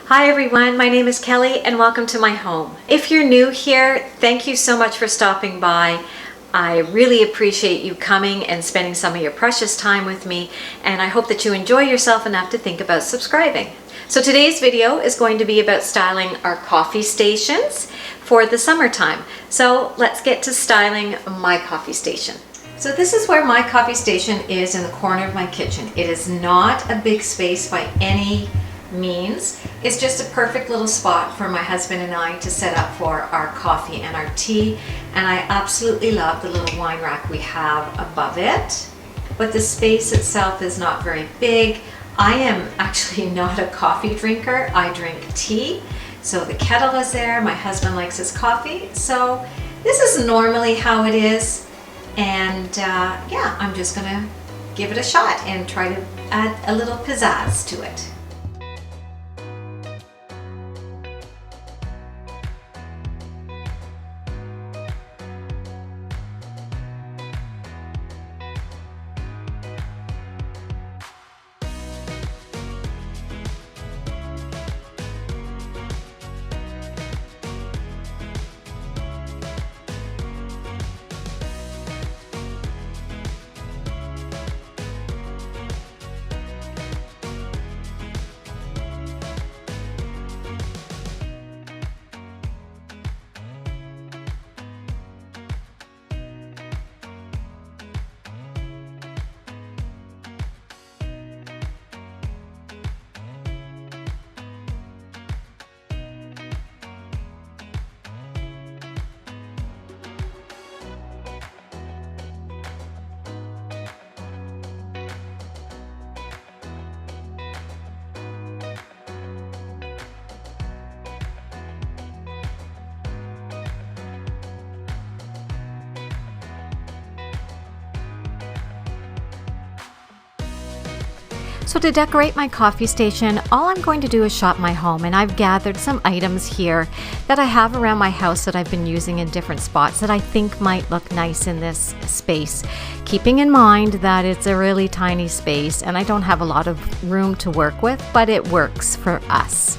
Hi everyone, my name is Kelly and welcome to my home. If you're new here, thank you so much for stopping by. I really appreciate you coming and spending some of your precious time with me, and I hope that you enjoy yourself enough to think about subscribing. So today's video is going to be about styling our coffee stations for the summertime. So let's get to styling my coffee station. So this is where my coffee station is in the corner of my kitchen. It is not a big space by any means. It's just a perfect little spot for my husband and I to set up for our coffee and our tea, and I absolutely love the little wine rack we have above it, but the space itself is not very big. I am actually not a coffee drinker. I drink tea, so the kettle is there. My husband likes his coffee, so this is normally how it is, and yeah, I'm just gonna give it a shot and try to add a little pizzazz to it. So to decorate my coffee station, all I'm going to do is shop my home, and I've gathered some items here that I have around my house that I've been using in different spots that I think might look nice in this space, keeping in mind that it's a really tiny space and I don't have a lot of room to work with, but it works for us.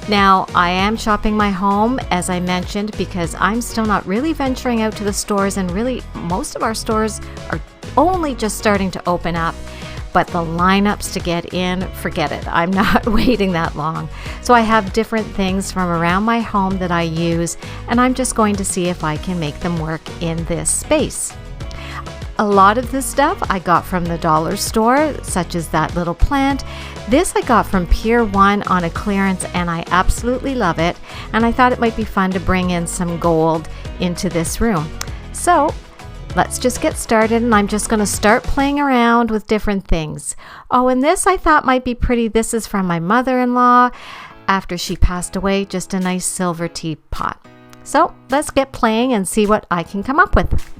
Now, I am shopping my home, as I mentioned, because I'm still not really venturing out to the stores, and really most of our stores are only just starting to open up. But the lineups to get in, forget it. I'm not waiting that long. So I have different things from around my home that I use, and I'm just going to see if I can make them work in this space. A lot of this stuff I got from the dollar store, such as that little plant. This I got from Pier 1 on a clearance, and I absolutely love it. And I thought it might be fun to bring in some gold into this room. So let's just get started, and I'm just going to start playing around with different things. Oh, and this I thought might be pretty. This is from my mother-in-law after she passed away, just a nice silver teapot. So let's get playing and see what I can come up with.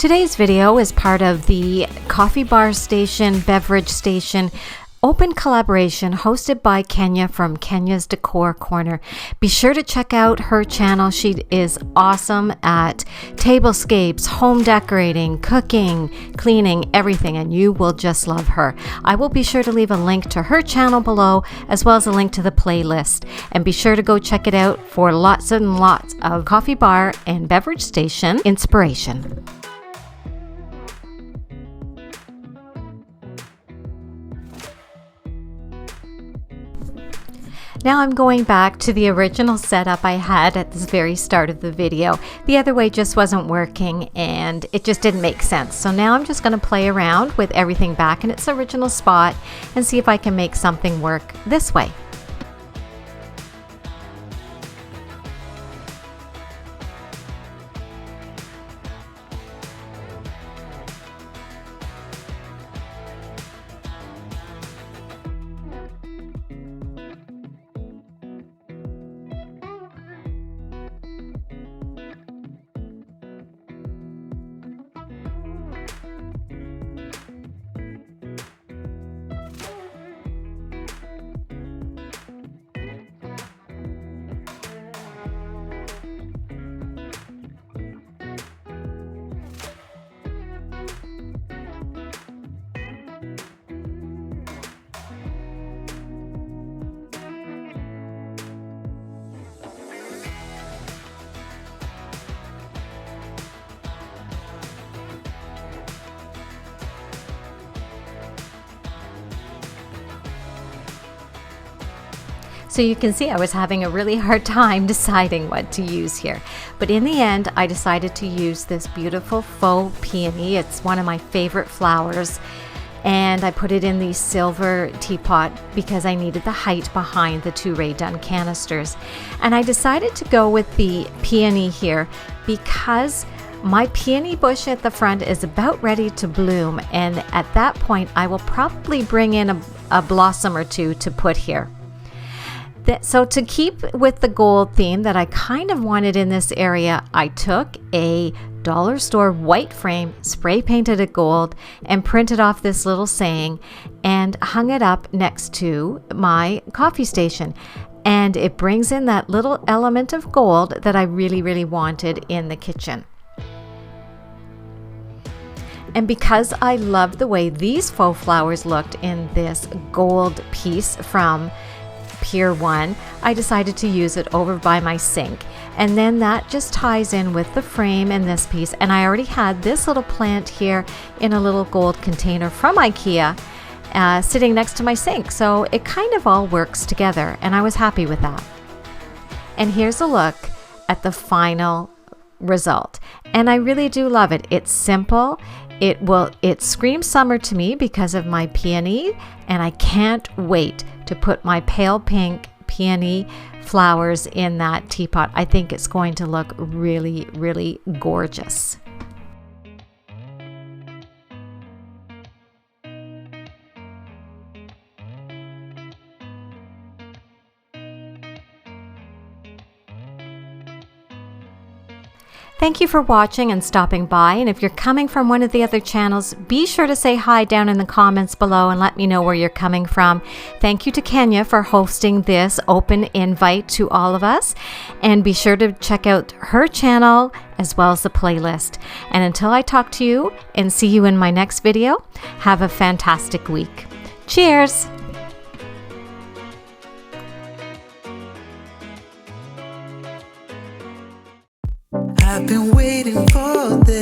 Today's video is part of the Coffee Bar Station, Beverage Station open collaboration hosted by Kenya from Kenya's Decor Corner. Be sure to check out her channel. She is awesome at tablescapes, home decorating, cooking, cleaning, everything, and you will just love her. I will be sure to leave a link to her channel below, as well as a link to the playlist. And be sure to go check it out for lots and lots of coffee bar and beverage station inspiration. Now I'm going back to the original setup I had at the very start of the video. The other way just wasn't working and it just didn't make sense. So now I'm just going to play around with everything back in its original spot and see if I can make something work this way. So you can see I was having a really hard time deciding what to use here. But in the end, I decided to use this beautiful faux peony. It's one of my favorite flowers. And I put it in the silver teapot because I needed the height behind the two Ray Dunn canisters. And I decided to go with the peony here because my peony bush at the front is about ready to bloom. And at that point, I will probably bring in a blossom or two to put here. So to keep with the gold theme that I kind of wanted in this area, I took a dollar store white frame, spray painted it gold, and printed off this little saying and hung it up next to my coffee station. And it brings in that little element of gold that I really, really wanted in the kitchen. And because I loved the way these faux flowers looked in this gold piece from Pier 1, I decided to use it over by my sink. And then that just ties in with the frame and this piece. And I already had this little plant here in a little gold container from IKEA sitting next to my sink. So it kind of all works together and I was happy with that. And here's a look at the final result. And I really do love it. It's simple. It screams summer to me because of my peony, and I can't wait to put my pale pink peony flowers in that teapot. I think it's going to look really, really gorgeous. Thank you for watching and stopping by, and if you're coming from one of the other channels, be sure to say hi down in the comments below and let me know where you're coming from. Thank you to Kenya for hosting this open invite to all of us, and be sure to check out her channel as well as the playlist. And until I talk to you and see you in my next video, have a fantastic week. Cheers! I've been waiting for this.